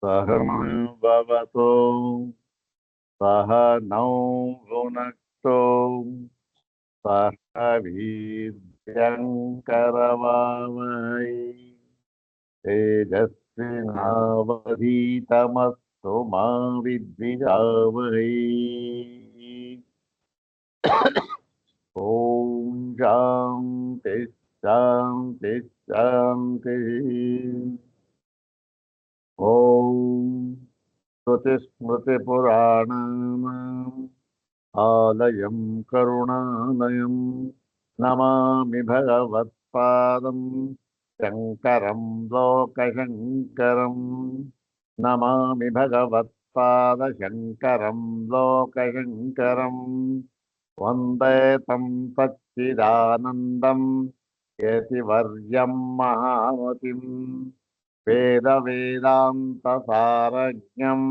सहनौ भवतु सह नौ भुनक्तु सह वीर्यङ्करवावहै तेजस्विनावधीतमस्तु मा विद्विषावहै। ॐ शान्ति शान्ति शान्तिः। ॐ श्रुतिस्मृतिपुराणानाम् आलयं करुणालयं नमामि भगवत्पादं शङ्करं लोकशङ्करं नमामि भगवत्पादशङ्करं लोकशङ्करं वन्दे तं सच्चिदानन्दं यतिवर्यं महामतिं वेदवेदान्तसारज्ञं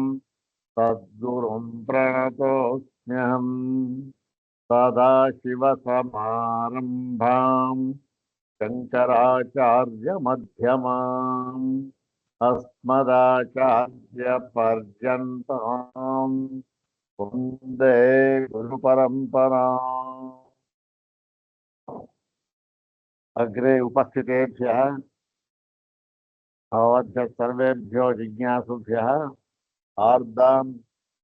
सद्गुरुं प्रणतोऽस्म्यहम् सदाशिवसमारम्भाम् शङ्कराचार्यमध्यमाम् अस्मदाचार्यपर्यन्ताम् वन्दे गुरुपरम्पराम्। अग्रे उपस्थितेभ्यः भवद्भ्यः सर्वेभ्यो जिज्ञासुभ्यः आर्दान्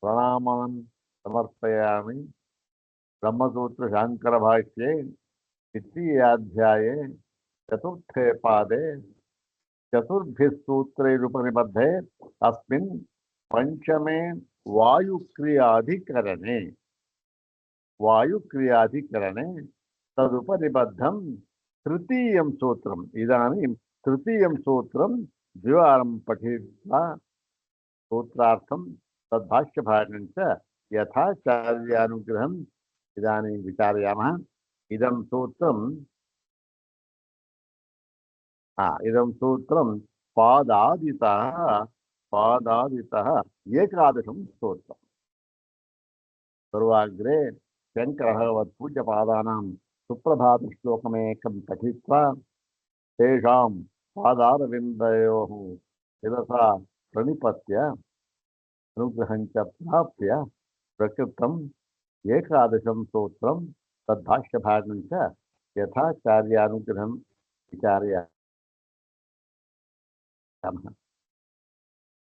प्रणामान् समर्पयामि। ब्रह्मसूत्र शांकर भाष्ये द्वितीयाध्याये चतुर्थे पादे चतुर्भिः सूत्रैरुपनिबद्धे अस्मिन् पंचमे वायुक्रियाधिकरणे तदुपनिबद्धं तृतीयं सूत्रम्। इदानीं तृतीयं सूत्रं द्विवारं पठित्वा सूत्रार्थं तद्भाष्यभागं च यथाचार्यानुग्रहम् इदानीं विचारयामः। इदं सूत्रं पादादितः एकादशं सूत्रम्। पूर्वाग्रे शङ्करभगवत्पूज्यपादानां सुप्रभातश्लोकमेकं पठित्वा तेषां पादारविन्दयोः शिरसा प्रणिपत्य अनुग्रहं च प्राप्य प्रकृतम् एकादशं सूत्रं तद्भाष्यभागं च यथाचार्यानुग्रहं विचारयामः।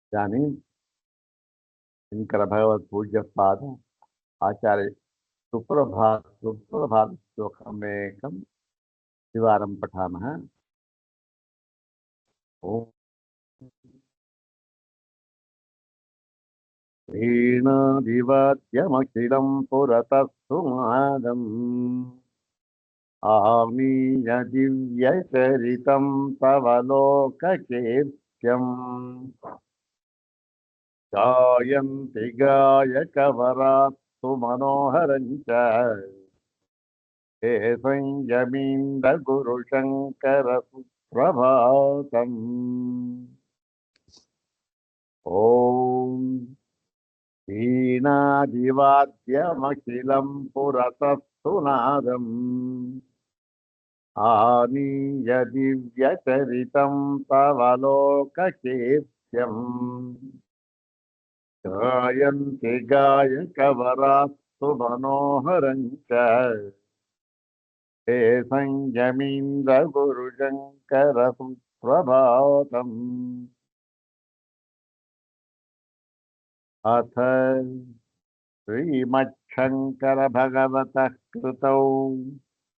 इदानीं शङ्करभगवत्पूज्यपाद आचार्य सुप्रभातश्लोकमेकं द्विवारं पठामः। वीणादिवाद्यमखिलं पुरतः सुमादम् आमीय दिव्यचरितं तव लोककीर्त्यम् गायन्ति गायकवरात्तु मनोहरं च हे संयमीन्द्रगुरुशङ्कर सुप्रभातम्। ॐ वीणादिवाद्यमखिलं पुरतः सुनादम् आनीय दिव्यचरितं तव लोककीर्त्यम् गायन्ति गायकवरात्तु मनोहरं च हे संयमीन्द्रगुरुशङ्कर सुप्रभातम्। अथ श्रीमच्छङ्करभगवतः कृतौ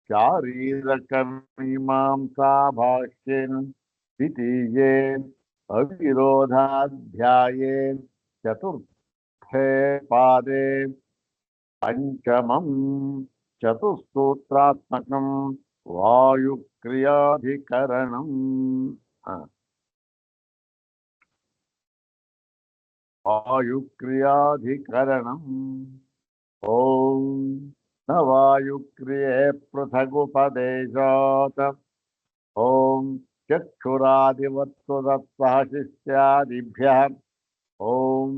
शारीरकमीमांसाभाष्येन द्वितीये अविरोधाध्याये चतुर्थे पादे पंचमं चतुस्सूत्रात्मकं वायुक्रियाधिकरणम्। वायुक्रियाधिकरणम्। ॐ न वायुक्रिये पृथगुपदेशात् ॐ चक्षुरादिवत्तु दत्तः शिष्यादिभ्यः ॐ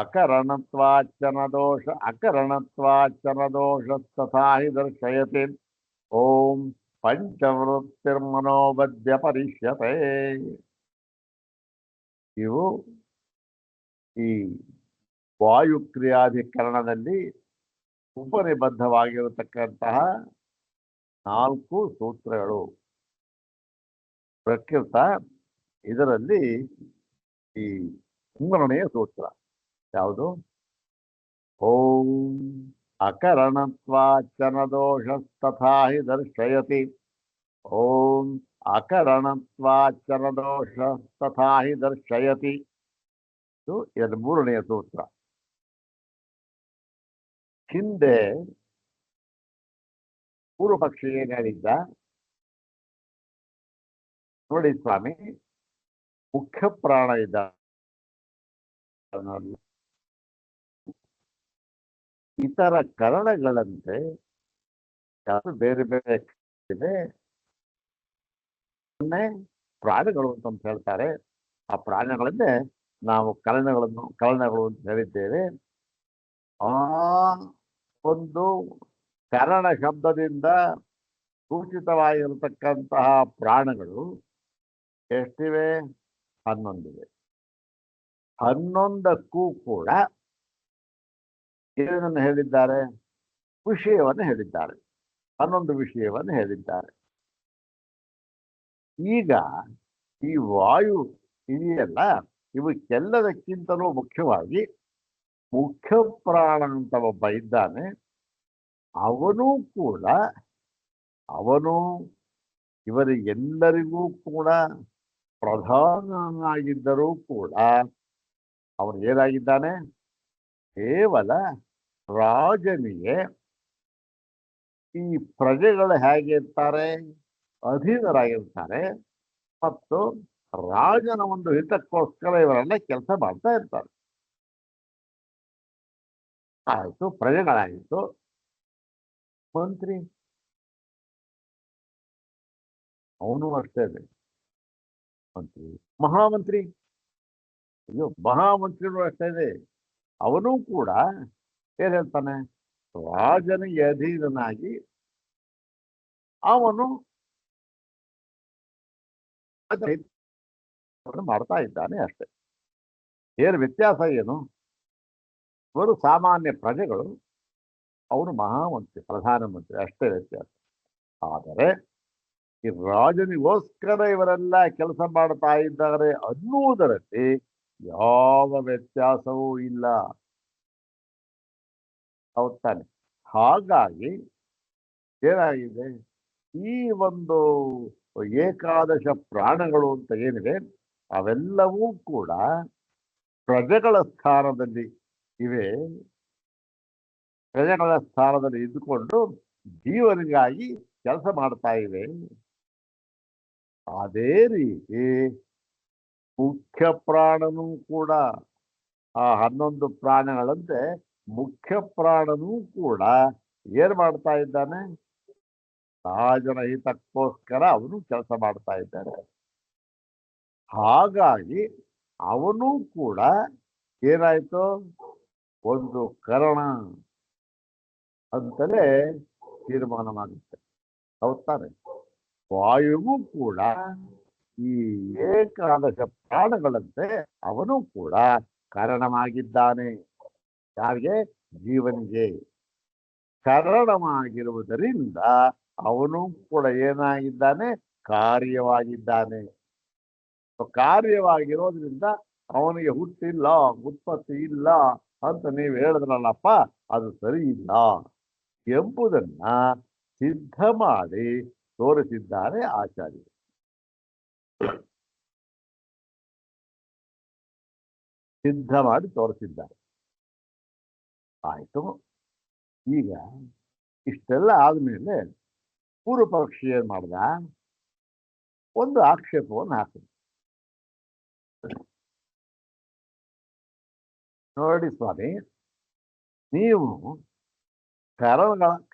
अकरणत्वाच्चन दोषस्तथा हि दर्शयति ॐ पंचवृत्तिर्मनोवद्य परिष्यते। ಇವು ಈ ವಾಯುಕ್ರಿಯಾಧಿಕರಣದಲ್ಲಿ ಉಪನಿಬದ್ಧವಾಗಿರತಕ್ಕಂತಹ 4 ಸೂತ್ರಗಳು ಪ್ರಕೃತ. ಇದರಲ್ಲಿ ಈ ಮೂರನೆಯ ಸೂತ್ರ ಯಾವುದು? ಓಂ ಅಕರಣತ್ವಾಚನದೋಷಸ್ತಥಾ ಹಿ ದರ್ಶಯತಿ. ಓಂ ಅಕರಣತ್ವಾಚನದೋಷಸ್ತಥಾ ಹಿ ದರ್ಶಯತಿ. ಇದು ಮೂರನೆಯ ಸೂತ್ರ. ಹಿಂದೆ ಪೂರ್ವ ಪಕ್ಷಿ ಏನ್ ಹೇಳಿದ್ದ ನೋಡಿ ಸ್ವಾಮಿ, ಮುಖ್ಯ ಪ್ರಾಣ ಇದ್ದ ಇತರ ಕರಣಗಳಂತೆ ಬೇರೆ ಬೇರೆ ಇದೆ, ಪ್ರಾಣಿಗಳು ಅಂತ ಹೇಳ್ತಾರೆ. ಆ ಪ್ರಾಣಿಗಳನ್ನೇ ನಾವು ಕರಣಗಳು ಅಂತ ಹೇಳಿದ್ದೇವೆ. ಆ ಒಂದು ಕರಣ ಶಬ್ದದಿಂದ ಸೂಚಿತವಾಗಿರತಕ್ಕಂತಹ ಪ್ರಾಣಗಳು ಎಷ್ಟಿವೆ? 11 11ಕ್ಕೂ ಕೂಡ ಏನನ್ನು ಹೇಳಿದ್ದಾರೆ? ವಿಷಯವನ್ನು ಹೇಳಿದ್ದಾರೆ. 11 ವಿಷಯವನ್ನು ಹೇಳಿದ್ದಾರೆ. ಈಗ ಈ ವಾಯು ಇದೆಯಲ್ಲ, ಇವಕ್ಕೆಲ್ಲದಕ್ಕಿಂತಲೂ ಮುಖ್ಯವಾಗಿ ಮುಖ್ಯ ಪ್ರಾಣ ಅಂತ ಒಬ್ಬ ಇದ್ದಾನೆ. ಅವನು ಇವರಿಗೆಲ್ಲರಿಗೂ ಕೂಡ ಪ್ರಧಾನನಾಗಿದ್ದರೂ ಕೂಡ ಅವನು ಏನಾಗಿದ್ದಾನೆ? ಕೇವಲ ರಾಜನಿಗೆ ಈ ಪ್ರಜೆಗಳು ಹೇಗೆ ಇರ್ತಾರೆ? ಅಧೀನರಾಗಿರ್ತಾರೆ. ಮತ್ತು ರಾಜನ ಒಂದು ಹಿತಕ್ಕೋಸ್ಕರ ಇವರೆಲ್ಲ ಕೆಲಸ ಮಾಡ್ತಾ ಇರ್ತಾರೆ. ಆಯ್ತು, ಪ್ರಜೆಗಳಾಯಿತು. ಮಂತ್ರಿ ಅವನು ಅಷ್ಟೇ. ಮಂತ್ರಿ, ಮಹಾಮಂತ್ರಿ, ಮಹಾಮಂತ್ರಿಗಳು ಅಷ್ಟೇ ಇದೆ. ಅವನು ಕೂಡ ಏನ್ ಹೇಳ್ತಾನೆ? ರಾಜನಿಗೆ ಅಧೀನನಾಗಿ ಅವನು ಮಾಡ್ತಾ ಇದ್ದಾನೆ ಅಷ್ಟೇ. ಏನು ವ್ಯತ್ಯಾಸ ಏನು? ಇವರು ಸಾಮಾನ್ಯ ಪ್ರಜೆಗಳು, ಅವನು ಮಹಾಮಂತ್ರಿ, ಪ್ರಧಾನಮಂತ್ರಿ, ಅಷ್ಟೇ ವ್ಯತ್ಯಾಸ. ಆದರೆ ಈ ರಾಜನಿಗೋಸ್ಕರ ಇವರೆಲ್ಲ ಕೆಲಸ ಮಾಡ್ತಾ ಇದ್ದಾರೆ ಅನ್ನುವುದರಲ್ಲಿ ಯಾವ ವ್ಯತ್ಯಾಸವೂ ಇಲ್ಲ. ಹೌದ್ ತಾನೆ? ಹಾಗಾಗಿ ಏನಾಗಿದೆ, ಈ ಒಂದು ಏಕಾದಶ ಪ್ರಾಣಗಳು ಅಂತ ಏನಿದೆ ಅವೆಲ್ಲವೂ ಕೂಡ ಪ್ರಜೆಗಳ ಸ್ಥಾನದಲ್ಲಿ ಇವೆ. ಪ್ರಜೆಗಳ ಸ್ಥಾನದಲ್ಲಿ ಇದ್ದುಕೊಂಡು ಜೀವನಿಗಾಗಿ ಕೆಲಸ ಮಾಡ್ತಾ ಇವೆ. ಅದೇ ರೀತಿ ಮುಖ್ಯ ಪ್ರಾಣನೂ ಕೂಡ ಆ 11 ಪ್ರಾಣಗಳಂತೆ ಮುಖ್ಯ ಪ್ರಾಣನೂ ಕೂಡ ಏನ್ ಮಾಡ್ತಾ ಇದ್ದಾನೆ? ರಾಜನ ಹಿತಕ್ಕೋಸ್ಕರ ಅವನು ಕೆಲಸ ಮಾಡ್ತಾ ಇದ್ದಾನೆ. ಹಾಗಾಗಿ ಅವನು ಕೂಡ ಏನಾಯ್ತು? ಒಂದು ಕರಣ ಅಂತಲೇ ತೀರ್ಮಾನವಾಗುತ್ತೆ. ಹೌದಾನೆ? ವಾಯುವು ಕೂಡ ಈ ಏಕಾದಶ ಪ್ರಾಣಗಳಂತೆ ಅವನು ಕೂಡ ಕಾರಣವಾಗಿದ್ದಾನೆ. ಯಾರಿಗೆ? ಜೀವನಿಗೆ. ಕಾರಣವಾಗಿರುವುದರಿಂದ ಅವನು ಕೂಡ ಏನಾಗಿದ್ದಾನೆ? ಕಾರ್ಯವಾಗಿದ್ದಾನೆ. ಕಾರ್ಯವಾಗಿರೋದ್ರಿಂದ ಅವನಿಗೆ ಹುಟ್ಟಿಲ್ಲ, ಉತ್ಪತ್ತಿ ಇಲ್ಲ ಅಂತ ನೀವು ಹೇಳಿದ್ರಲ್ಲಪ್ಪ, ಅದು ಸರಿ ಇಲ್ಲ ಎಂಬುದನ್ನ ಸಿದ್ಧ ಮಾಡಿ ತೋರಿಸಿದ್ದಾರೆ ಆಚಾರ್ಯರು. ಸಿದ್ಧ ಮಾಡಿ ತೋರಿಸಿದ್ದಾರೆ. ಆಯ್ತು. ಈಗ ಇಷ್ಟೆಲ್ಲ ಆದ್ಮೇಲೆ ಪೂರ್ವ ಪಕ್ಷಿ ಏನ್ ಮಾಡ್ದ? ಒಂದು ಆಕ್ಷೇಪವನ್ನು ಹಾಕಿದ. ನೋಡಿ ಸ್ವಾಮಿ, ನೀವು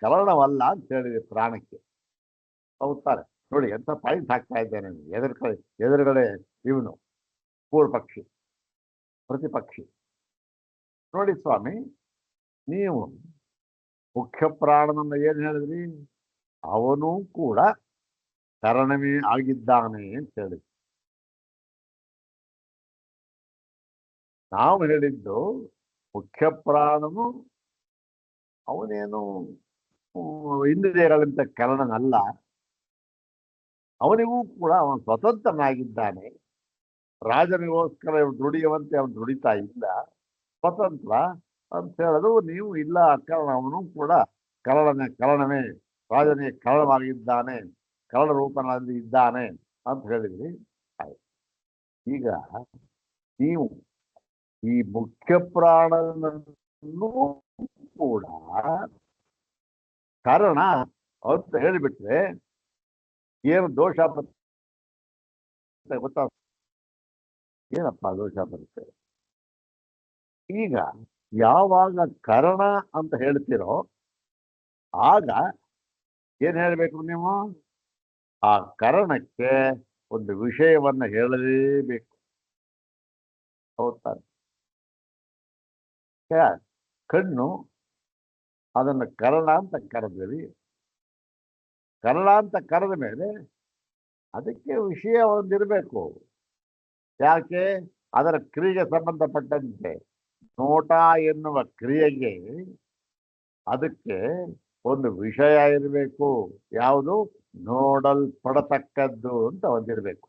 ಕರಣವಲ್ಲ ಅಂತ ಹೇಳಿದ್ರಿ ಪ್ರಾಣಕ್ಕೆ. ಹೌದಾರೆ? ನೋಡಿ ಎಂತ ಪಾಯಿಂಟ್ ಹಾಕ್ತಾ ಇದ್ದೇನೆ. ಎದುರುಗಡೆ ಇವನು ಪೂರ್ವ ಪಕ್ಷಿ, ಪ್ರತಿಪಕ್ಷಿ. ನೋಡಿ ಸ್ವಾಮಿ, ನೀವು ಮುಖ್ಯ ಪ್ರಾಣನನ್ನ ಏನ್ ಹೇಳಿದ್ರಿ? ಅವನು ಕೂಡ ಕರಣವೇ ಆಗಿದ್ದಾನೆ ಅಂತ ಹೇಳಿದ್ರಿ. ನಾವು ಹೇಳಿದ್ದು ಮುಖ್ಯ ಪ್ರಾಣನು ಅವನೇನು ಇಂದ್ರಿಯಗಳಿಂದ ಕಾರಣನಲ್ಲ. ಅವನಿಗೂ ಕೂಡ ಅವನು ಸ್ವತಂತ್ರನಾಗಿದ್ದಾನೆ. ರಾಜನಿಗೋಸ್ಕರ ದುಡಿಯುವಂತೆ ಅವನು ದುಡಿತಾ ಇಲ್ಲ, ಸ್ವತಂತ್ರ ಅಂತ ಹೇಳೋದು ನೀವು ಇಲ್ಲ. ಕಾರಣ ಅವನು ಕೂಡ ಕರಣವೇ, ರಾಜನಿಗೆ ಕರಣವಾಗಿದ್ದಾನೆ, ಕರಣ ರೂಪನಲ್ಲಿ ಇದ್ದಾನೆ ಅಂತ ಹೇಳಿದ್ರಿ. ಆಯ್ತು. ಈಗ ನೀವು ಈ ಮುಖ್ಯ ಪ್ರಾಣನನ್ನು ಕೂಡ ಕಾರಣ ಅಂತ ಹೇಳಿಬಿಟ್ರೆ ಏನು ದೋಷ ಬರುತ್ತೆ ಗೊತ್ತಾ? ಏನಪ್ಪ ದೋಷ ಬರುತ್ತೆ? ಈಗ ಯಾವಾಗ ಕಾರಣ ಅಂತ ಹೇಳ್ತೀರೋ ಆಗ ಏನ್ ಹೇಳ್ಬೇಕು ನೀವು? ಆ ಕಾರಣಕ್ಕೆ ಒಂದು ವಿಷಯವನ್ನ ಹೇಳಲೇಬೇಕು. ಹೌದಾ? ಕಣ್ಣು ಅದನ್ನು ಕರಣ ಅಂತ ಕರೆದ್ರಿ. ಕರಣ ಅಂತ ಕರೆದ ಮೇಲೆ ಅದಕ್ಕೆ ವಿಷಯ ಒಂದಿರಬೇಕು. ಯಾಕೆ? ಅದರ ಕ್ರಿಯೆಗೆ ಸಂಬಂಧಪಟ್ಟಂತೆ ನೋಟ ಎನ್ನುವ ಕ್ರಿಯೆಗೆ ಅದಕ್ಕೆ ಒಂದು ವಿಷಯ ಇರಬೇಕು. ಯಾವುದು? ನೋಡಲ್ಪಡತಕ್ಕದ್ದು ಅಂತ ಒಂದಿರಬೇಕು,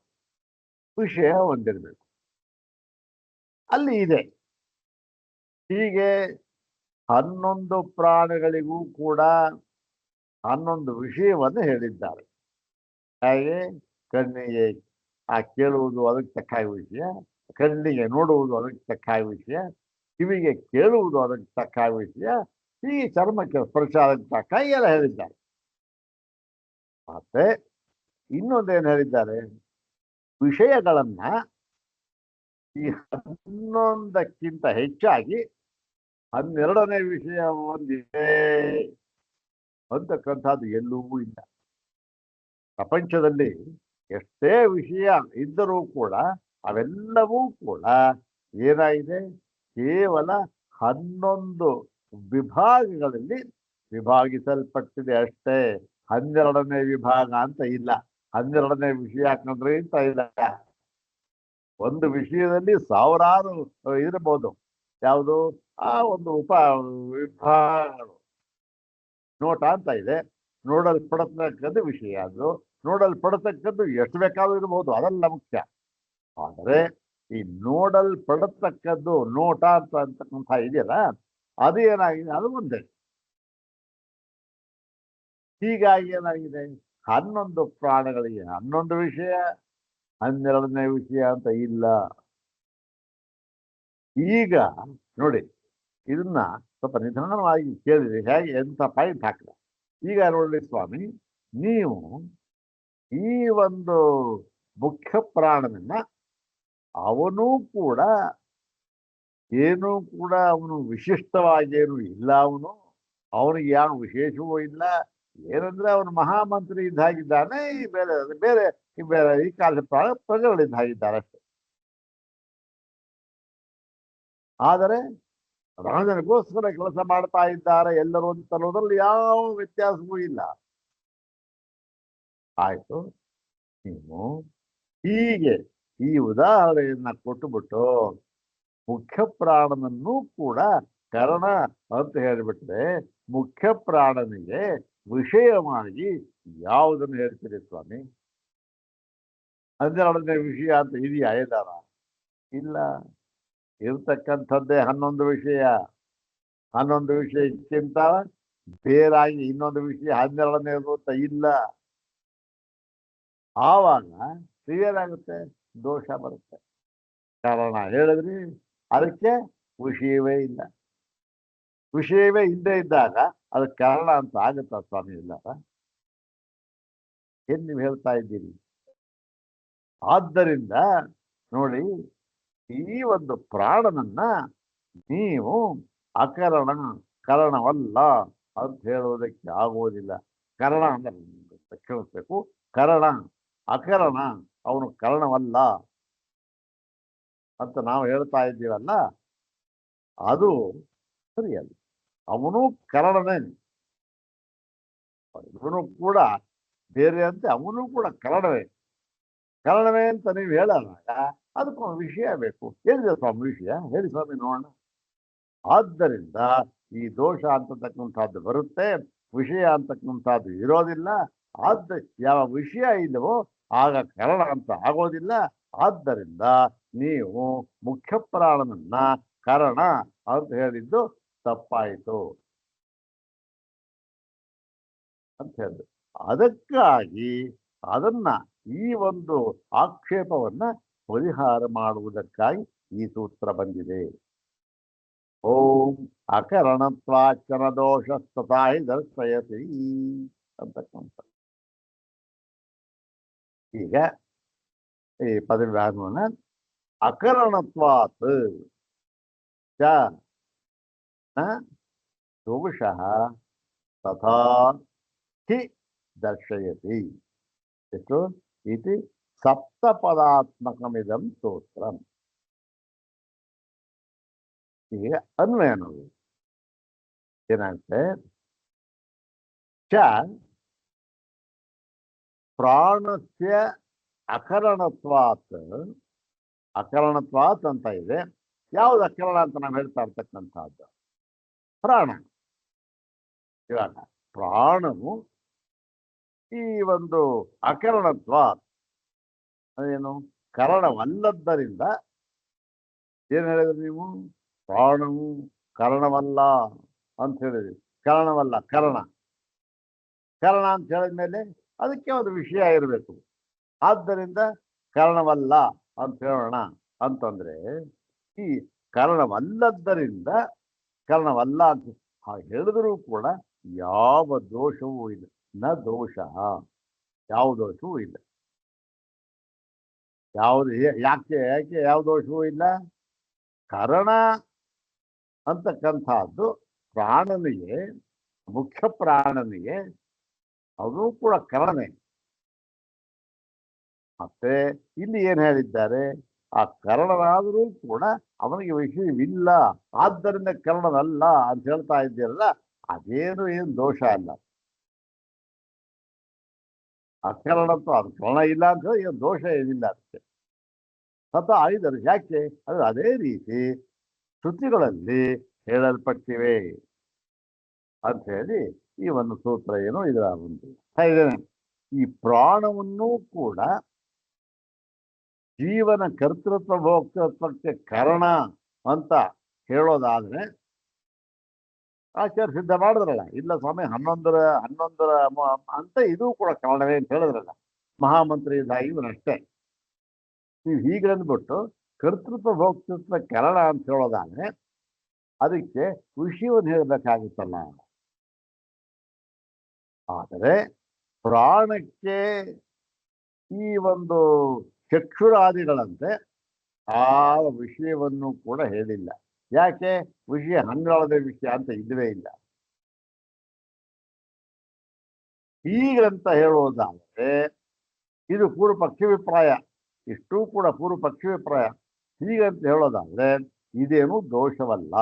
ವಿಷಯ ಒಂದಿರಬೇಕು. ಅಲ್ಲಿ ಇದೆ. ಹೀಗೆ 11 ಪ್ರಾಣಿಗಳಿಗೂ ಕೂಡ 11 ವಿಷಯವನ್ನು ಹೇಳಿದ್ದಾರೆ. ಹಾಗೆ ಕಣ್ಣಿಗೆ ಕೇಳುವುದು ಅದಕ್ಕೆ ತಕ್ಕ ವಿಷಯ, ಕಣ್ಣಿಗೆ ನೋಡುವುದು ಅದಕ್ಕೆ ತಕ್ಕ ವಿಷಯ, ಕಿವಿಗೆ ಕೇಳುವುದು ಅದಕ್ಕೆ ತಕ್ಕ ವಿಷಯ, ಈ ಚರ್ಮಕ್ಕೆ ಸ್ಪರ್ಶ ಅದಕ್ಕೆ ತಕ್ಕ ಎಲ್ಲ ಹೇಳಿದ್ದಾರೆ. ಮತ್ತೆ ಇನ್ನೊಂದೇನು ಹೇಳಿದ್ದಾರೆ? ವಿಷಯಗಳನ್ನ ಈ 11ಕ್ಕಿಂತ ಹೆಚ್ಚಾಗಿ 12ನೇ ವಿಷಯ ಒಂದಿದೆ ಅಂತಕ್ಕಂಥದ್ದು ಎಲ್ಲೂ ಇಲ್ಲ. ಪ್ರಪಂಚದಲ್ಲಿ ಎಷ್ಟೇ ವಿಷಯ ಇದ್ದರೂ ಕೂಡ ಅವೆಲ್ಲವೂ ಕೂಡ ಏನಾಗಿದೆ? ಕೇವಲ 11 ವಿಭಾಗಗಳಲ್ಲಿ ವಿಭಾಗಿಸಲ್ಪಟ್ಟಿದೆ ಅಷ್ಟೇ. 12ನೇ ವಿಭಾಗ ಅಂತ ಇಲ್ಲ, 12ನೇ ವಿಷಯ ಹಾಕೊಂಡ್ರೆ ಅಂತ ಇಲ್ಲ. ಒಂದು ವಿಷಯದಲ್ಲಿ ಸಾವಿರಾರು ಇರಬಹುದು. ಯಾವುದು? ಆ ಒಂದು ವಿಭಾಗಗಳು. ನೋಟ ಅಂತ ಇದೆ, ನೋಡಲ್ಪಡತಕ್ಕದ್ದು ವಿಷಯ. ಅದು ನೋಡಲ್ಪಡತಕ್ಕದ್ದು ಎಷ್ಟು ಬೇಕಾದ್ರೂ ಇರಬಹುದು, ಅದೆಲ್ಲ ಮುಖ್ಯ. ಆದರೆ ಈ ನೋಡಲ್ಪಡತಕ್ಕದ್ದು ನೋಟ ಅಂತಕ್ಕಂಥ ಇದೆಯಲ್ಲ, ಅದು ಏನಾಗಿದೆ? ಅದು ಒಂದೇ. ಹೀಗಾಗಿ ಏನಾಗಿದೆ? 11 ಪ್ರಾಣಿಗಳಿಗೆ 11 ವಿಷಯ, 12ನೇ ವಿಷಯ ಅಂತ ಇಲ್ಲ. ಈಗ ನೋಡಿ, ಇದನ್ನ ಸ್ವಲ್ಪ ನಿಧಾನವಾಗಿ ಕೇಳಿದ್ರೆ ಹೇಗೆ ಎಂತ ಪಾಯಿಂಟ್ ಹಾಕಿದ. ಈಗ ನೋಡಿ ಸ್ವಾಮಿ, ನೀವು ಈ ಒಂದು ಮುಖ್ಯ ಪ್ರಾಣನನ್ನ ಅವನು ಕೂಡ ಏನೂ ಕೂಡ ಅವನು ವಿಶಿಷ್ಟವಾಗೇನು ಇಲ್ಲ. ಅವನಿಗೆ ಯಾವ ವಿಶೇಷವೂ ಇಲ್ಲ. ಏನಂದ್ರೆ ಅವನು ಮಹಾಮಂತ್ರಿ ಇದ್ದಾಗಿದ್ದಾನೆ. ಈ ಬೇರೆ ಬೇರೆ ಈ ಕಾಲದ ಪ್ರಜೆಗಳಿದ್ದಾಗಿದ್ದಾರೆ ಅಷ್ಟೇ. ಆದರೆ ರಾಜನಿಗೋಸ್ಕರ ಕೆಲಸ ಮಾಡ್ತಾ ಇದ್ದಾರೆ ಎಲ್ಲರೂ ಅಂತ ಅನ್ನೋದ್ರಲ್ಲಿ ಯಾವ ವ್ಯತ್ಯಾಸವೂ ಇಲ್ಲ. ಆಯ್ತು, ನೀವು ಹೀಗೆ ಈ ಉದಾಹರಣೆಯನ್ನ ಕೊಟ್ಟುಬಿಟ್ಟು ಮುಖ್ಯ ಪ್ರಾಣನನ್ನು ಕೂಡ ಕರಣ ಅಂತ ಹೇಳಿಬಿಟ್ರೆ ಮುಖ್ಯ ಪ್ರಾಣನಿಗೆ ವಿಷಯವಾಗಿ ಯಾವುದನ್ನು ಹೇಳ್ತೀರಿ ಸ್ವಾಮಿ? 12ನೇ ವಿಷಯ ಅಂತ ಇದೆಯಾ ಏದಾರ? ಇಲ್ಲ. ಇರ್ತಕ್ಕಂಥದ್ದೇ 11 ವಿಷಯ. 11 ವಿಷಯಕ್ಕಿಂತ ಬೇರಾಗಿ ಇನ್ನೊಂದು ವಿಷಯ 12ನೇ ಅಂತ ಇಲ್ಲ. ಆವಾಗ ಏನಾಗುತ್ತೆ? ದೋಷ ಬರುತ್ತೆ. ಕಾರಣ ಹೇಳಿದ್ರಿ, ಅದಕ್ಕೆ ವಿಷಯವೇ ಇಲ್ಲ. ವಿಷಯವೇ ಇಲ್ಲದೆ ಇದ್ದಾಗ ಅದಕ್ಕೆ ಕಾರಣ ಅಂತ ಆಗುತ್ತಾ ಸ್ವಾಮಿ? ಇಲ್ಲ. ಏನ್ ನೀವು ಹೇಳ್ತಾ ಇದ್ದೀರಿ? ಆದ್ದರಿಂದ ನೋಡಿ, ಈ ಒಂದು ಪ್ರಾಣನನ್ನ ನೀವು ಅಕರಣ ಕರಣವಲ್ಲ ಅಂತ ಹೇಳುವುದಕ್ಕೆ ಆಗುವುದಿಲ್ಲ. ಕರಣ ಅಂದ್ರೆ ಕೇಳಿಸ್ಬೇಕು. ಕರಣ ಅಕರಣ, ಅವನು ಕರಣವಲ್ಲ ಅಂತ ನಾವು ಹೇಳ್ತಾ ಇದ್ದೀವಲ್ಲ, ಅದು ಸರಿಯಲ್ಲ. ಅವನು ಕರಣನೇ. ಇವನು ಕೂಡ ಬೇರೆ ಅಂತೆ, ಅವನು ಕೂಡ ಕರಣವೇ. ಕರಣವೇ ಅಂತ ನೀವು ಹೇಳಲ್ಲ, ಅದಕ್ಕೊಂದು ವಿಷಯ ಬೇಕು. ಏನಿದೆ ಸ್ವಾಮಿ ವಿಷಯ? ಹೇಳಿ ಸ್ವಾಮಿ ನೋಡೋಣ. ಆದ್ದರಿಂದ ಈ ದೋಷ ಅಂತಕ್ಕಂಥದ್ದು ಬರುತ್ತೆ, ವಿಷಯ ಅಂತಕ್ಕಂಥದ್ದು ಇರೋದಿಲ್ಲ. ಯಾವ ವಿಷಯ ಇಲ್ಲವೋ ಆಗ ಕರಣ ಅಂತ ಆಗೋದಿಲ್ಲ. ಆದ್ದರಿಂದ ನೀವು ಮುಖ್ಯ ಪ್ರಾಣನನ್ನ ಕರಣ ಅಂತ ಹೇಳಿದ್ದು ತಪ್ಪಾಯಿತು ಅಂತ ಹೇಳಿದ್ರು. ಅದಕ್ಕಾಗಿ ಅದನ್ನ ಈ ಒಂದು ಆಕ್ಷೇಪವನ್ನ ಪರಿಹಾರ ಮಾಡುವುದಕ್ಕಾಗಿ ಈ ಸೂತ್ರ ಬಂದಿದೆ. ಓಂ ಅಕರಣತ್ವಾಚರ ದೋಷಸ್ತಥಾಹಿ ದರ್ಶಯತಿ ಅಂತಕ್ಕಂಥ. ಈಗ ಈ ಪದವಿಭಾಗವನ್ನ ಅಕರಣತ್ವಾತ್ ಚ ದೋಷಃ ತಥಾ ಹಿ ದರ್ಶಯತಿ ಎಷ್ಟು ಇತಿ ಸಪ್ತಪದಾತ್ಮಕಮಿದಂ ಸ್ತೋತ್ರಂ. ಈಗ ಅನ್ವಯ ನೋಡಿ ಏನಾಗುತ್ತೆ. ಚ ಪ್ರಾಣಸ್ಯ ಅಕರಣತ್ವಾತ್, ಅಕರಣತ್ವಾತ್ ಅಂತ ಇದೆ. ಯಾವ್ದು ಅಕರಣ ಅಂತ ನಾವು ಹೇಳ್ತಾ ಇರ್ತಕ್ಕಂಥದ್ದು? ಪ್ರಾಣ. ಇವಾಗ ಪ್ರಾಣವು ಈ ಒಂದು ಅಕರಣತ್ವ ಅದೇನು ಕರಣವಲ್ಲದ್ದರಿಂದ ಏನ್ ಹೇಳಿದ್ರಿ ನೀವು? ಪ್ರಾಣವು ಕರಣವಲ್ಲ ಅಂತ ಹೇಳಿದ್ರಿ. ಕರಣವಲ್ಲ, ಕರಣ. ಕರಣ ಅಂತ ಹೇಳಿದ್ಮೇಲೆ ಅದಕ್ಕೆ ಒಂದು ವಿಷಯ ಇರಬೇಕು. ಆದ್ದರಿಂದ ಕರಣವಲ್ಲ ಅಂತ ಹೇಳೋಣ ಅಂತಂದ್ರೆ ಈ ಕರಣವಲ್ಲದ್ದರಿಂದ ಕರಣವಲ್ಲ ಅಂತ ಹೇಳಿದ್ರೂ ಕೂಡ ಯಾವ ದೋಷವೂ ಇಲ್ಲ. ನ ದೋಷ, ಯಾವ ದೋಷವೂ ಇಲ್ಲ. ಯಾವುದು ಯಾಕೆ ಯಾಕೆ ಯಾವ ದೋಷವೂ ಇಲ್ಲ? ಕರಣ ಅಂತಕ್ಕಂಥದ್ದು ಪ್ರಾಣನಿಗೆ, ಮುಖ್ಯ ಪ್ರಾಣನಿಗೆ ಅವನು ಕೂಡ ಕರಣೆ. ಮತ್ತೆ ಇಲ್ಲಿ ಏನ್ ಹೇಳಿದ್ದಾರೆ? ಆ ಕರಣನಾದರೂ ಕೂಡ ಅವನಿಗೆ ವಿಷಯವಿಲ್ಲ, ಆದ್ದರಿಂದ ಕರಣನಲ್ಲ ಅಂತ ಹೇಳ್ತಾ ಇದ್ದೀರಲ್ಲ, ಅದೇನು ಏನು ದೋಷ ಅಲ್ಲ. ಅಕರಣತ್ವ ಅದು ಕರಣ ಇಲ್ಲ ಅಂತ ಹೇಳಿ ಏನು ದೋಷ ಏನಿಲ್ಲ ಅದಕ್ಕೆ. ಸತ ಐದರು ಯಾಕೆ? ಅದು ಅದೇ ರೀತಿ ಶ್ರುತಿಗಳಲ್ಲಿ ಹೇಳಲ್ಪಟ್ಟಿವೆ ಅಂತ ಹೇಳಿ ಈ ಒಂದು ಸೂತ್ರ ಏನು ಇದರ ಒಂದು ಇದೇನೆ. ಈ ಪ್ರಾಣವನ್ನೂ ಕೂಡ ಜೀವನ ಕರ್ತೃತ್ವ ಭೋಕ್ತೃತ್ವಕ್ಕೆ ಕಾರಣ ಅಂತ ಹೇಳೋದಾದ್ರೆ ಆಚಾರ್ಯ ಸಿದ್ಧ ಮಾಡಿದ್ರಲ್ಲ. ಇಲ್ಲ ಸ್ವಾಮಿ 11 ಅಂತ ಇದು ಕೂಡ ಕಾರಣವೇ ಅಂತ ಹೇಳಿದ್ರಲ್ಲ ಮಹಾಮಂತ್ರಿ ಇದ್ದಾಗಿ ಇವನಷ್ಟೇ. ನೀವು ಹೀಗೆ ಅಂದ್ಬಿಟ್ಟು ಕರ್ತೃತ್ವ ಭೋಕ್ತೃತ್ವ ಕಾರಣ ಅಂತ ಹೇಳೋದಾದ್ರೆ ಅದಕ್ಕೆ ವಿಷಯವನ್ನು ಹೇಳಬೇಕಾಗುತ್ತಲ್ಲ. ಆದರೆ ಪ್ರಾಣಕ್ಕೆ ಈ ಒಂದು ಚಕ್ಷುರಾದಿಗಳಂತೆ ಆ ವಿಷಯವನ್ನು ಕೂಡ ಹೇಳಿಲ್ಲ. ಯಾಕೆ? ವಿಷಯ ಹಂಗಾಳದ ವಿಷಯ ಅಂತ ಇಲ್ಲವೇ ಇಲ್ಲ. ಹೀಗಂತ ಹೇಳುವುದಾದರೆ ಇದು ಪೂರ್ವ ಪಕ್ಷಾಭಿಪ್ರಾಯ. ಇಷ್ಟೂ ಕೂಡ ಪೂರ್ವ ಪಕ್ಷಾಭಿಪ್ರಾಯ. ಹೀಗಂತ ಹೇಳೋದಾದ್ರೆ ಇದೇನು ದೋಷವಲ್ಲ.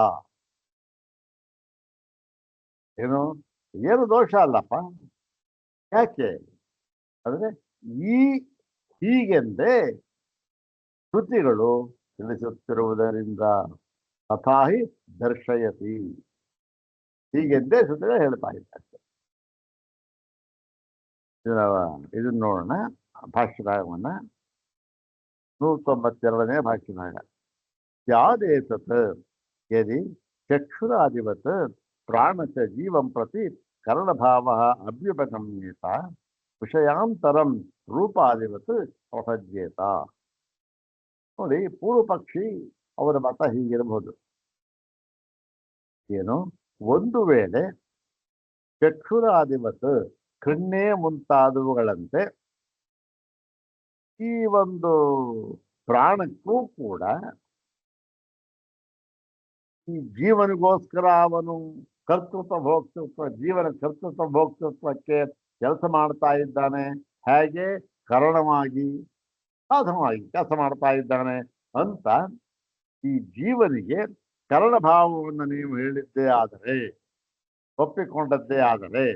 ಏನು ದೋಷ ಅಲ್ಲಪ್ಪ. ಯಾಕೆ ಅಂದ್ರೆ ಹೀಗೆಂದೇ ಶ್ರುತಿಗಳು ತಿಳಿಸುತ್ತಿರುವುದರಿಂದ ತಥಾಹಿ ದರ್ಶಯತಿ. ಹೀಗೆಂದೇ ಶ್ರುತಿಗಳು ಹೇಳ್ತಾ ಇದ್ದಾರೆ. ಇದನ್ನ ನೋಡೋಣ ಭಾಷ್ಯಭಾಗವನ್ನ. 192ನೇ ಭಾಷ್ಯಭಾಗ. ಯಾದೇತತ್ ಯದಿ ಚಕ್ಷುರಾದಿವತ್ ಪ್ರಾಣಚ ಜೀವಂ ಪ್ರತಿ ಕರ್ಣಭಾವ ಅಭ್ಯುಪಗಮ್ಯೇತ ವಿಷಯಾಂತರಂ ರೂಪಾದಿವತ್ ಪ್ರಸಜ್ಯೇತ. ನೋಡಿ, ಪೂರ್ವ ಪಕ್ಷಿ ಅವರ ಮತ ಹೀಗಿರಬಹುದು. ಏನು? ಒಂದು ವೇಳೆ ಚಕ್ಷುರಾದಿವತ್ ಕಣ್ಣೇ ಮುಂತಾದವುಗಳಂತೆ ಈ ಒಂದು ಪ್ರಾಣಕ್ಕೂ ಕೂಡ ಈ ಜೀವನಿಗೋಸ್ಕರ ಅವನು ಕರ್ತೃತ್ವ ಭೋಕ್ತೃತ್ವ, ಜೀವನ ಕರ್ತೃತ್ವ ಭೋಕ್ತೃತ್ವಕ್ಕೆ ಕೆಲಸ ಮಾಡ್ತಾ ಇದ್ದಾನೆ. ಹೇಗೆ? ಕರಣವಾಗಿ ಸಾಧನವಾಗಿ ಕೆಲಸ ಮಾಡ್ತಾ ಇದ್ದಾನೆ ಅಂತ ಈ ಜೀವನಿಗೆ ಕರಣಭಾವವನ್ನು ನೀವು ಹೇಳಿದ್ದೇ ಆದರೆ, ಒಪ್ಪಿಕೊಂಡದ್ದೇ ಆದರೆ,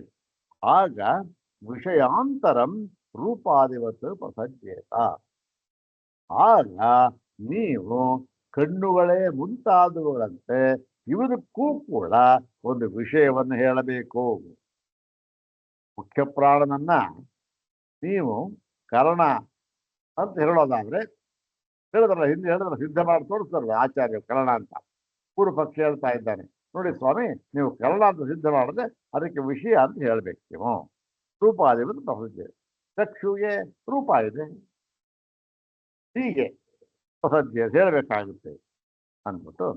ಆಗ ವಿಷಯಾಂತರಂ ರೂಪಾದಿವತ್ ಪ್ರಸಜ್ಯೇತ. ಆಗ ನೀವು ಕಣ್ಣುಗಳೇ ಮುಂತಾದವುಗಳಂತೆ ಇವದಕ್ಕೂ ಕೂಡ ಒಂದು ವಿಷಯವನ್ನು ಹೇಳಬೇಕು. ಮುಖ್ಯ ಪ್ರಾಣನನ್ನ ನೀವು ಕರ್ಣ ಅಂತ ಹೇಳೋದಾದ್ರೆ ಹೇಳಿದ್ರಲ್ಲ, ಹಿಂದೆ ಹೇಳಿದ್ರಲ್ಲ, ಸಿದ್ಧ ಮಾಡಿ ತೋರಿಸ್ತಾರಲ್ಲ ಆಚಾರ್ಯ ಕರ್ಣ ಅಂತ. ಪೂರ್ವ ಪಕ್ಷ ಹೇಳ್ತಾ ಇದ್ದಾನೆ, ನೋಡಿ ಸ್ವಾಮಿ, ನೀವು ಕರ್ಣ ಅಂತ ಸಿದ್ಧ ಮಾಡಿದ್ರೆ ಅದಕ್ಕೆ ವಿಷಯ ಅಂತ ಹೇಳ್ಬೇಕು ನೀವು. ರೂಪಾದಿವನ್ನು ಪ್ರಸಿದ್ಧ, ಚಕ್ಷುಗೆ ರೂಪ ಇದೆ, ಹೀಗೆ ಪ್ರಸಜ್ಜೆ ಹೇಳಬೇಕಾಗುತ್ತೆ ಅಂದ್ಬಿಟ್ಟು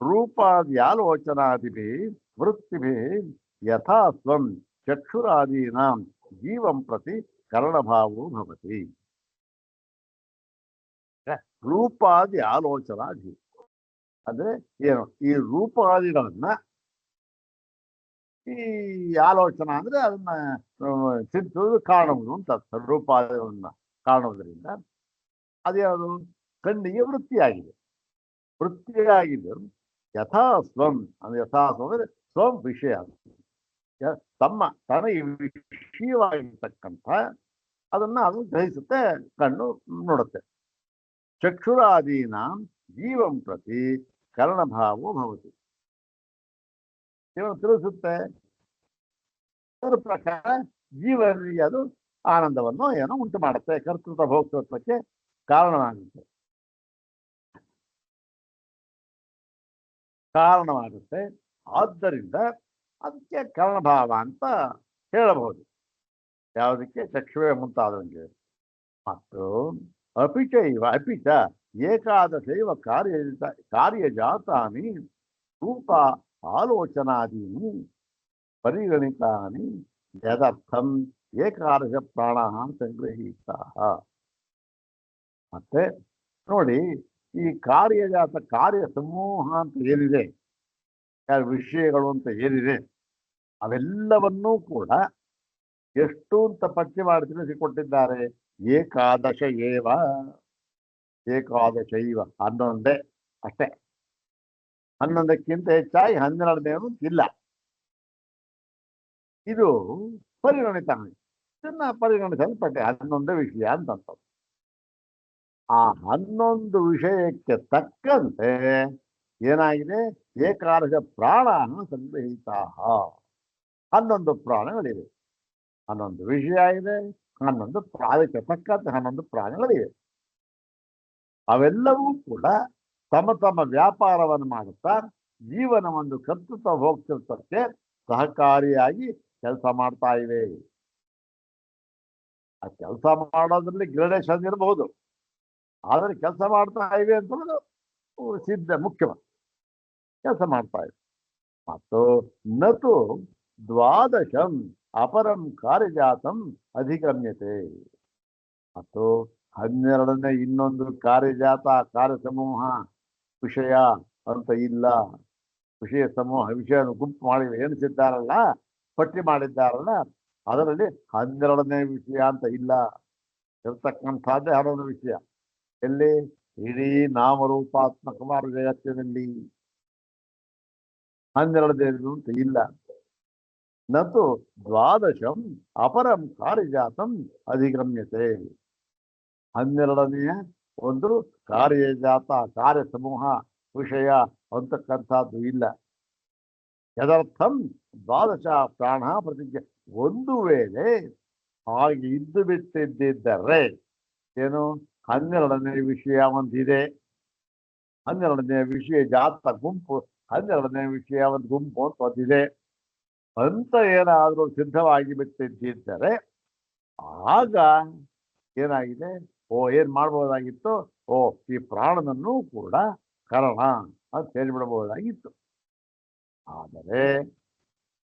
ರೂಪಾದಿ ಆಲೋಚನಾದಿಭಿ ವೃತ್ತಿಭಿ ಯಥಾ ಸ್ವಂ ಚಕ್ಷುರಾದೀನಾಂ ಜೀವಂ ಪ್ರತಿ ಕರ್ಣಭಾವೋ ಭವತಿ. ರೂಪಾದಿ ಆಲೋಚನಾದಿ ಅಂದ್ರೆ ಏನು? ಈ ರೂಪಾದಿಗಳನ್ನ, ಈ ಆಲೋಚನಾ ಅಂದ್ರೆ ಅದನ್ನ ಚಿಂತಿಸುವುದು ಕಾಣುವುದು ಅಂತ ಅರ್ಥ. ರೂಪಾದಿಗಳನ್ನ ಕಾಣುವುದರಿಂದ ಅದ್ಯಾವುದು? ಕಣ್ಣಿಗೆ ವೃತ್ತಿಯಾಗಿದೆ. ವೃತ್ತಿಯಾಗಿದೆ ಯಥಾ ಸ್ವಂ ಅಂದ್ರೆ ಯಥಾ ಸ್ವಂ ಅಂದ್ರೆ ಸ್ವಂ ವಿಷಯ, ತನಗೆ ವಿಷಯವಾಗಿರ್ತಕ್ಕಂಥ ಅದನ್ನ ಅದು ಗ್ರಹಿಸುತ್ತೆ, ಕಣ್ಣು ನೋಡುತ್ತೆ. ಚಕ್ಷುರಾದೀನ ಜೀವಂ ಪ್ರತಿ ಕರ್ಣಭಾವೋ ಭವತಿ. ಇವನು ತಿಳಿಸುತ್ತೆ, ಅದರ ಪ್ರಕಾರ ಜೀವನಿಗೆ ಅದು ಆನಂದವನ್ನು ಏನೋ ಉಂಟು ಮಾಡುತ್ತೆ, ಕರ್ತೃತ್ವ ಭೋಕ್ತೃತ್ವಕ್ಕೆ ಕಾರಣವಾಗುತ್ತೆ. ಆದ್ದರಿಂದ ಅದಕ್ಕೆ ಕರ್ಣಭಾವ ಅಂತ ಹೇಳಬಹುದು. ಯಾವುದಕ್ಕೆ? ಚಕ್ಷುವೆ ಮುಂತಾದಂಗೆ. ಮತ್ತು ಅಪಿಚ ಏಕಾದಶೈವ ಕಾರ್ಯಜಾತಾನಿ ರೂಪ ಆಲೋಚನಾದೀನಿ ಪರಿಗಣಿತಾನಿ ಯದರ್ಥಂ ಏಕಾದಶ ಪ್ರಾಣ ಸಂಗ್ರಹೀತ. ಮತ್ತೆ ನೋಡಿ, ಈ ಕಾರ್ಯಜಾತ ಕಾರ್ಯ ಸಮೂಹ ಅಂತ ಏನಿದೆ, ವಿಷಯಗಳು ಅಂತ ಏನಿದೆ, ಅವೆಲ್ಲವನ್ನೂ ಕೂಡ ಎಷ್ಟು ಅಂತ ಪಟ್ಟಿ ಮಾಡಿ ತಿಳಿಸಿಕೊಟ್ಟಿದ್ದಾರೆ. ಏಕಾದಶ ಏವ, ಏಕಾದಶೈವ 11 ಅಷ್ಟೇ. 11ಕ್ಕಿಂತ ಹೆಚ್ಚಾಗಿ 12ನೇನು ಇಲ್ಲ. ಇದು ಪರಿಗಣಿತ, ಇದನ್ನ ಪರಿಗಣಿಸಲ್ಪಟ್ಟೆ 11 ವಿಷಯ ಅಂತಂತ. ಆ 11 ವಿಷಯಕ್ಕೆ ತಕ್ಕಂತೆ ಏನಾಗಿದೆ? ಏಕಾದಶ ಪ್ರಾಣ ಸಂಗ್ರಹಿತ. 11 ಪ್ರಾಣಗಳಿವೆ, 11 ವಿಷಯ ಇದೆ, 11 ಅದಕ್ಕೆ ತಕ್ಕಂತೆ 11 ಪ್ರಾಣಗಳಿವೆ. ಅವೆಲ್ಲವೂ ಕೂಡ ತಮ್ಮ ತಮ್ಮ ವ್ಯಾಪಾರವನ್ನು ಮಾಡುತ್ತಾ ಜೀವನ ಒಂದು ಕರ್ತೃತ್ವ ಭೋಕ್ತೃತ್ವಕ್ಕೆ ಸಹಕಾರಿಯಾಗಿ ಕೆಲಸ ಮಾಡ್ತಾ ಇವೆ. ಆ ಕೆಲಸ ಮಾಡೋದ್ರಲ್ಲಿ ಗ್ರೇಡೇಷನ್ ಇರಬಹುದು, ಆದರೆ ಕೆಲಸ ಮಾಡ್ತಾ ಇವೆ ಅಂತ ಸಿದ್ಧ ಮುಖ್ಯವಾಗಿ ಕೆಲಸ ಮಾಡ್ತಾ ಇವೆ. ಮತ್ತು ನತು 12 ಅಪರಂ ಕಾರ್ಯಜಾತಂ ಅಧಿಗಮ್ಯತೆ. ಮತ್ತು 12ನೇ ಇನ್ನೊಂದು ಕಾರ್ಯಜಾತ, ಕಾರ್ಯ ಸಮೂಹ, ವಿಷಯ ಅಂತ ಇಲ್ಲ. ವಿಷಯ ಸಮೂಹ, ವಿಷಯ ಗುಂಪು ಮಾಡಿ ಎಣಿಸಿದ್ದಾರಲ್ಲ, ಪಟ್ಟಿ ಮಾಡಿದ್ದಾರಲ್ಲ, ಅದರಲ್ಲಿ 12ನೇ ವಿಷಯ ಅಂತ ಇಲ್ಲ. ಇರತಕ್ಕಂಥದ್ದೇ 11 ವಿಷಯ. ಎಲ್ಲಿ? ಇಡೀ ನಾಮರೂಪಾತ್ಮಕವಾದ ಜಗತ್ತಿನಲ್ಲಿ 12 ಅಂತ ಇಲ್ಲ. ನತು 12 ಅಪರಂ ಕಾರ್ಯಜಾತಂ ಅಧಿಗಮ್ಯತೆ. 12ನೆಯ ಒಂದು ಕಾರ್ಯಜಾತ, ಕಾರ್ಯ ಸಮೂಹ, ವಿಷಯ ಅಂತಕ್ಕಂಥದ್ದು ಇಲ್ಲ. ಯದರ್ಥಂ 12 ಪ್ರಾಣ ಪ್ರತಿಜ್ಞೆ. ಒಂದು ವೇಳೆ ಹಾಗೆ ಇದ್ದು ಬಿಟ್ಟಿದ್ದರೆ ಏನು? 12ನೇ ವಿಷಯ ಒಂದಿದೆ, 12ನೇ ವಿಷಯ ಜಾತ ಗುಂಪು, 12ನೇ ವಿಷಯ ಒಂದು ಗುಂಪು ಅಂತ ಒಂದಿದೆ ಅಂತ ಏನಾದರೂ ಸಿದ್ಧವಾಗಿ ಬಿಟ್ಟಿದ್ದರೆ ಆಗ ಏನಾಗಿದೆ? ಏನ್ ಮಾಡ್ಬೋದಾಗಿತ್ತು? ಈ ಪ್ರಾಣನನ್ನು ಕೂಡ ಕರ್ಣ ಅಂತ ಹೇಳಿಬಿಡಬಹುದಾಗಿತ್ತು. ಆದರೆ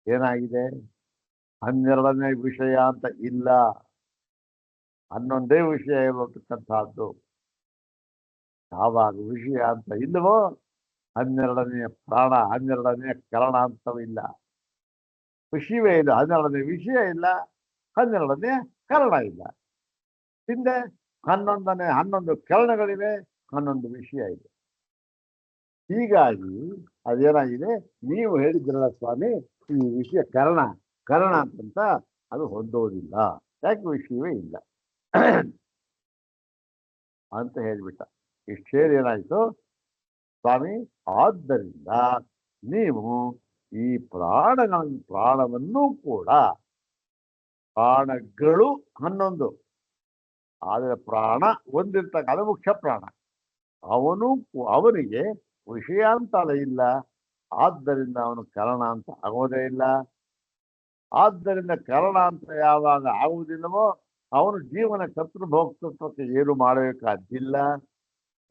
ಏನಾಗಿದೆ? 12ನೇ ವಿಷಯ ಅಂತ ಇಲ್ಲ, 11 ವಿಷಯ ಇರತಕ್ಕಂಥದ್ದು. ಯಾವಾಗ ವಿಷಯ ಅಂತ ಇಲ್ಲವೋ 12ನೇ ಪ್ರಾಣ, 12ನೇ ಕರಣ ಅಂತವಿಲ್ಲ. ವಿಷಯವೇ ಇಲ್ಲ, 12ನೇ ವಿಷಯ ಇಲ್ಲ, 12ನೇ ಕರಣ ಇಲ್ಲ. ಹಿಂದೆ 11 ಕರಣಗಳಿವೆ, 11 ವಿಷಯ ಇದೆ. ಹೀಗಾಗಿ ಅದೇನಾಗಿದೆ? ನೀವು ಹೇಳಿದ್ರಲ್ಲ ಸ್ವಾಮಿ, ಈ ವಿಷಯ ಕರಣ ಅಂತಂತ ಅದು ಹೊಂದೋದಿಲ್ಲ, ಯಾಕೆ? ವಿಷಯವೇ ಇಲ್ಲ ಅಂತ ಹೇಳ್ಬಿಟ್ಟ. ಇಷ್ಟು ಹೇಳಿ ಏನಾಯ್ತು ಸ್ವಾಮಿ, ಆದ್ದರಿಂದ ನೀವು ಈ ಪ್ರಾಣವನ್ನು ಕೂಡ, ಪ್ರಾಣಗಳು 11, ಆದರೆ ಪ್ರಾಣ ಒಂದಿರ್ತಕ್ಕ, ಅದು ಮುಖ್ಯ ಪ್ರಾಣ, ಅವನಿಗೆ ವಿಷಯಾಂತರ ಇಲ್ಲ, ಆದ್ದರಿಂದ ಅವನು ಕರಣ ಅಂತ ಆಗೋದೇ ಇಲ್ಲ. ಆದ್ದರಿಂದ ಕರಣ ಅಂತ ಯಾವಾಗ ಆಗುವುದಿಲ್ಲವೋ ಅವನು ಜೀವನ ಕರ್ತೃಭೋಕ್ತೃತ್ವಕ್ಕೆ ಏನು ಮಾಡಬೇಕಾದಿಲ್ಲ.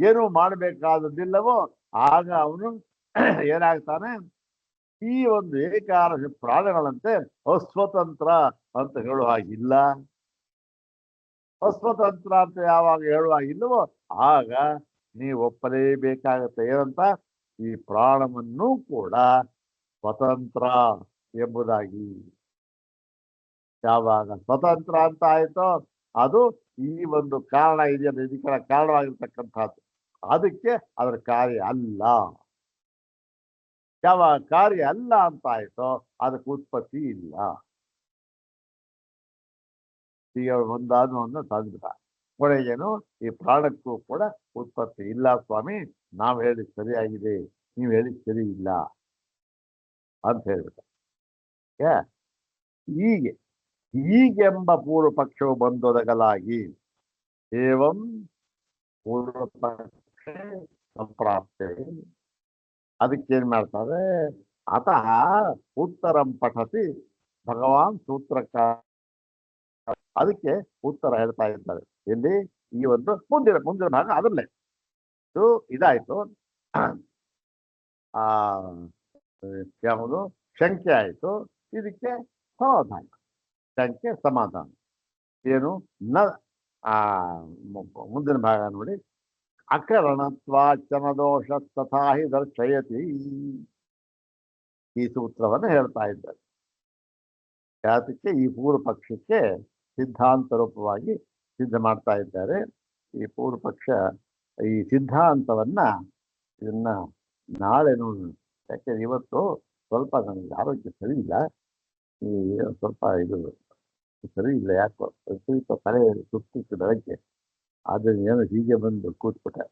ಏನು ಮಾಡಬೇಕಾದದಿಲ್ಲವೋ ಆಗ ಅವನು ಏನಾಗ್ತಾನೆ, ಈ ಒಂದು ಏಕಾದಶಿ ಪ್ರಾಣಗಳಂತೆ ಅಸ್ವತಂತ್ರ ಅಂತ ಹೇಳುವ ಹಾಗಿಲ್ಲ. ಅಸ್ವತಂತ್ರ ಅಂತ ಯಾವಾಗ ಹೇಳುವಾಗಿಲ್ಲವೋ ಆಗ ನೀವು ಒಪ್ಪಲೇಬೇಕಾಗತ್ತೆ. ಏನಂತ? ಈ ಪ್ರಾಣವನ್ನು ಕೂಡ ಸ್ವತಂತ್ರ ಎಂಬುದಾಗಿ. ಯಾವಾಗ ಸ್ವತಂತ್ರ ಅಂತ ಆಯ್ತೋ ಅದು ಈ ಒಂದು ಕಾರಣ ಇದೆಯಲ್ಲ, ಇದಕ್ಕೆ ಕಾರಣವಾಗಿರ್ತಕ್ಕಂಥದ್ದು, ಅದಕ್ಕೆ ಅದರ ಕಾರ್ಯ ಅಲ್ಲ. ಯಾವಾಗ ಕಾರ್ಯ ಅಲ್ಲ ಅಂತ ಆಯ್ತೋ ಅದಕ್ಕೆ ಉತ್ಪತ್ತಿ ಇಲ್ಲ. ಈಗ ಒಂದಾದ ಒಂದು ತಂತ್ರ ಕೊನೆಗೇನು, ಈ ಪ್ರಾಣಕ್ಕೂ ಕೂಡ ಉತ್ಪತ್ತಿ ಇಲ್ಲ ಸ್ವಾಮಿ, ನಾವು ಹೇಳಿದ್ ಸರಿಯಾಗಿದೆ, ನೀವು ಹೇಳಿದ್ ಸರಿ ಇಲ್ಲ ಅಂತ ಹೇಳ್ಬಿಟ್ಟ. ಹೀಗೆಂಬ ಪೂರ್ವ ಪಕ್ಷವು ಬಂದೊದಗಲಾಗಿ ಏವಂ ಪೂರ್ವ ಪಕ್ಷ ಸಂಪ್ರಾಪ್ತೆ. ಅದಕ್ಕೇನ್ ಮಾಡ್ತಾರೆ, ಅತಃ ಉತ್ತರಂ ಪಠತಿ ಭಗವಾನ್ ಸೂತ್ರಕಾರ. ಅದಕ್ಕೆ ಉತ್ತರ ಹೇಳ್ತಾ ಇದ್ದಾರೆ ಇಲ್ಲಿ. ಈ ಒಂದು ಮುಂದಿನ ಭಾಗ ಅದರಲ್ಲೇ ಇದಾಯ್ತು. ಯಾವುದು ಶಂಕೆ ಆಯ್ತು, ಇದಕ್ಕೆ ಸಮಾಧಾನ. ಶಂಕೆ ಸಮಾಧಾನ ಏನು? ಮುಂದಿನ ಭಾಗ ನೋಡಿ. ಅಕರಣತ್ವಾಚನ ದೋಷ ತಥಾ ಹಿ ದರ್ಶಯತಿ. ಈ ಸೂತ್ರವನ್ನು ಹೇಳ್ತಾ ಇದ್ದಾರೆ. ಯಾತಕ್ಕೆ? ಈ ಪೂರ್ವ ಪಕ್ಷಕ್ಕೆ ಸಿದ್ಧಾಂತ ರೂಪವಾಗಿ ಸಿದ್ಧ ಮಾಡ್ತಾ ಇದ್ದಾರೆ. ಈ ಪೂರ್ವ ಪಕ್ಷ ಈ ಸಿದ್ಧಾಂತವನ್ನ ಇದನ್ನ ನಾಳೆ ನೋಡಿ. ಯಾಕೆಂದ್ರೆ ಇವತ್ತು ಸ್ವಲ್ಪ ನನಗೆ ಆರೋಗ್ಯ ಸರಿ ಇಲ್ಲ, ಈ ಸ್ವಲ್ಪ ಇದು ಸರಿ ಇಲ್ಲ, ಯಾಕೋ ಸ್ವಲ್ಪ ತಲೆ ಸುತ್ತಿತ್ತು ಬೆಳಗ್ಗೆ. ಆದರೆ ಏನೋ ಹೀಗೆ ಬಂದು ಕೂತ್ಬಿಟ್ಟೆ.